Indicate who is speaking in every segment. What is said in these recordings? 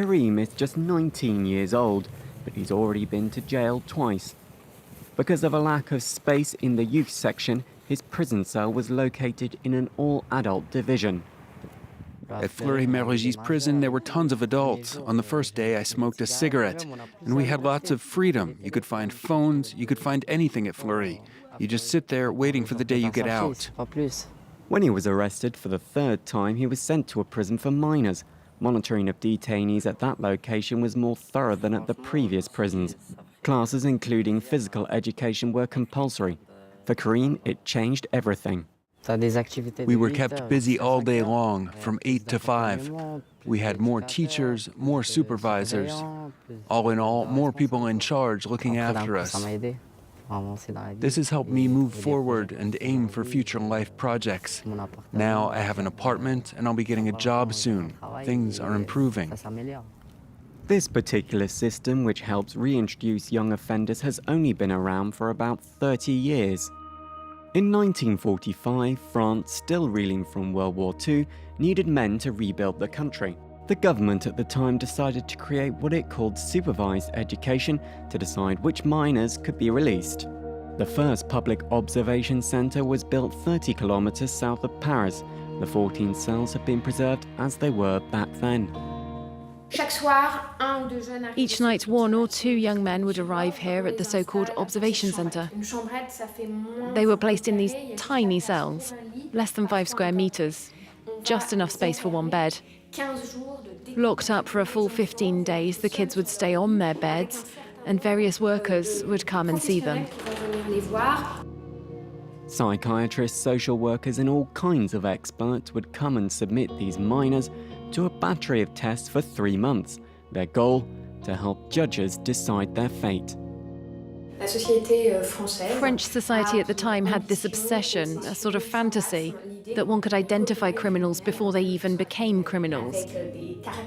Speaker 1: Karim is just 19 years old, but he's already been to jail twice. Because of a lack of space in the youth section, his prison cell was located in an all-adult division.
Speaker 2: At Fleury-Mérogis prison, there were tons of adults. On the first day, I smoked a cigarette, and we had lots of freedom. You could find phones, you could find anything at Fleury. You just sit there waiting for the day you get out.
Speaker 1: When he was arrested for the third time, he was sent to a prison for minors. Monitoring of detainees at that location was more thorough than at the previous prisons. Classes including physical education were compulsory. For Karim, it changed everything.
Speaker 2: We were kept busy all day long, from 8 to 5. We had more teachers, more supervisors. All in all, more people in charge looking after us. This has helped me move forward and aim for future life projects. Now I have an apartment and I'll be getting a job soon. Things are improving.
Speaker 1: This particular system, which helps reintroduce young offenders, has only been around for about 30 years. In 1945, France, still reeling from World War II, needed men to rebuild the country. The government at the time decided to create what it called supervised education to decide which minors could be released. The first public observation center was built 30 kilometers south of Paris. The 14 cells have been preserved as they were back then.
Speaker 3: Each night, one or two young men would arrive here at the so-called observation centre. They were placed in these tiny cells, less than 5 square metres, just enough space for one bed. Locked up for a full 15 days, the kids would stay on their beds, and various workers would come and see them.
Speaker 1: Psychiatrists, social workers, and all kinds of experts would come and submit these minors to a battery of tests for 3 months. Their goal, to help judges decide their fate.
Speaker 3: French society at the time had this obsession, a sort of fantasy, that one could identify criminals before they even became criminals.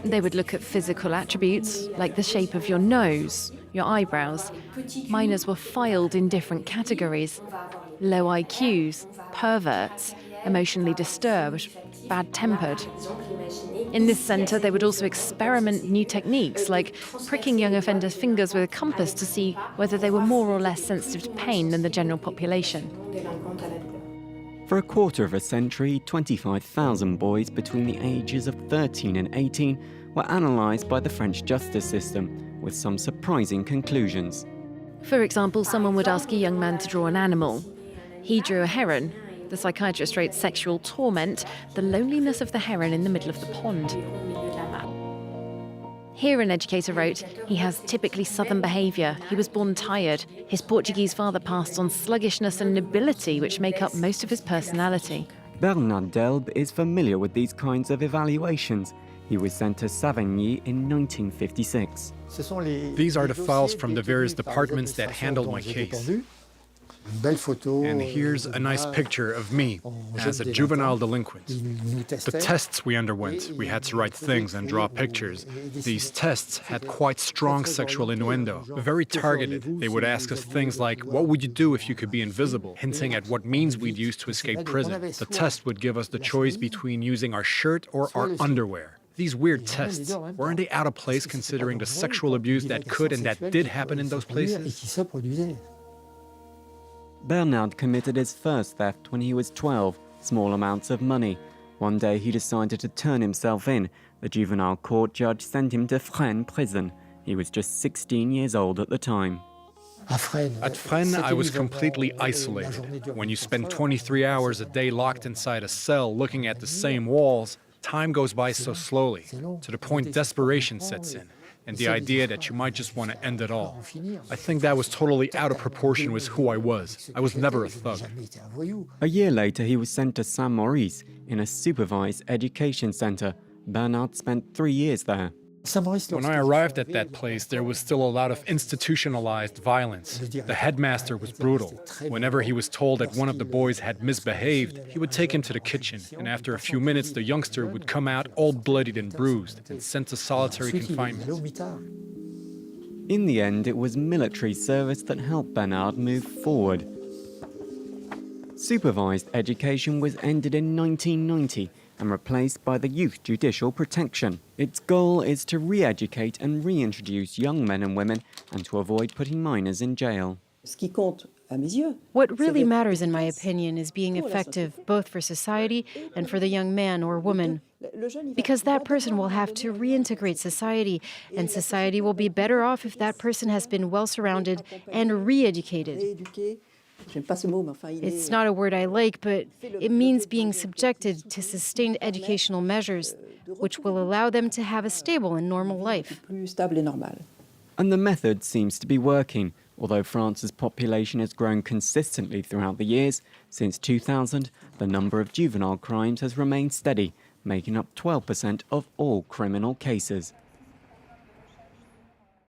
Speaker 3: They would look at physical attributes, like the shape of your nose, your eyebrows. Minors were filed in different categories: low IQs, perverts, emotionally disturbed, bad-tempered. In this centre, they would also experiment new techniques, like pricking young offenders' fingers with a compass to see whether they were more or less sensitive to pain than the general population.
Speaker 1: For a quarter of a century, 25,000 boys between the ages of 13 and 18 were analysed by the French justice system, with some surprising conclusions.
Speaker 3: For example, someone would ask a young man to draw an animal. He drew a heron. The psychiatrist wrote sexual torment, the loneliness of the heron in the middle of the pond. Here an educator wrote, he has typically southern behaviour, he was born tired, his Portuguese father passed on sluggishness and nobility which make up most of his personality.
Speaker 1: Bernard Delbe is familiar with these kinds of evaluations. He was sent to Savigny in 1956.
Speaker 4: These are the files from the various departments that handled my case. And here's a nice picture of me as a juvenile delinquent. The tests we underwent, we had to write things and draw pictures. These tests had quite strong sexual innuendo, very targeted. They would ask us things like, what would you do if you could be invisible? Hinting at what means we'd use to escape prison. The test would give us the choice between using our shirt or our underwear. These weird tests, weren't they out of place considering the sexual abuse that could and that did happen in those places?
Speaker 1: Bernard committed his first theft when he was 12, small amounts of money. One day he decided to turn himself in. The juvenile court judge sent him to Fresnes prison. He was just 16 years old at the time.
Speaker 4: At Fresnes, I was completely isolated. When you spend 23 hours a day locked inside a cell looking at the same walls, time goes by so slowly, to the point desperation sets in. And the idea that you might just want to end it all. I think that was totally out of proportion with who I was. I was never a thug.
Speaker 1: A year later, he was sent to Saint-Maurice in a supervised education center. Bernard spent 3 years there.
Speaker 4: When I arrived at that place, there was still a lot of institutionalized violence. The headmaster was brutal. Whenever he was told that one of the boys had misbehaved, he would take him to the kitchen, and after a few minutes, the youngster would come out all bloodied and bruised and sent to solitary confinement.
Speaker 1: In the end, it was military service that helped Bernard move forward. Supervised education was ended in 1990, and replaced by the Youth Judicial Protection. Its goal is to re-educate and reintroduce young men and women and to avoid putting minors in jail.
Speaker 5: What really matters, in my opinion, is being effective both for society and for the young man or woman. Because that person will have to reintegrate society, and society will be better off if that person has been well surrounded and re-educated. It's not a word I like, but it means being subjected to sustained educational measures, which will allow them to have a stable and normal life.
Speaker 1: And the method seems to be working. Although France's population has grown consistently throughout the years, since 2000, the number of juvenile crimes has remained steady, making up 12% of all criminal cases.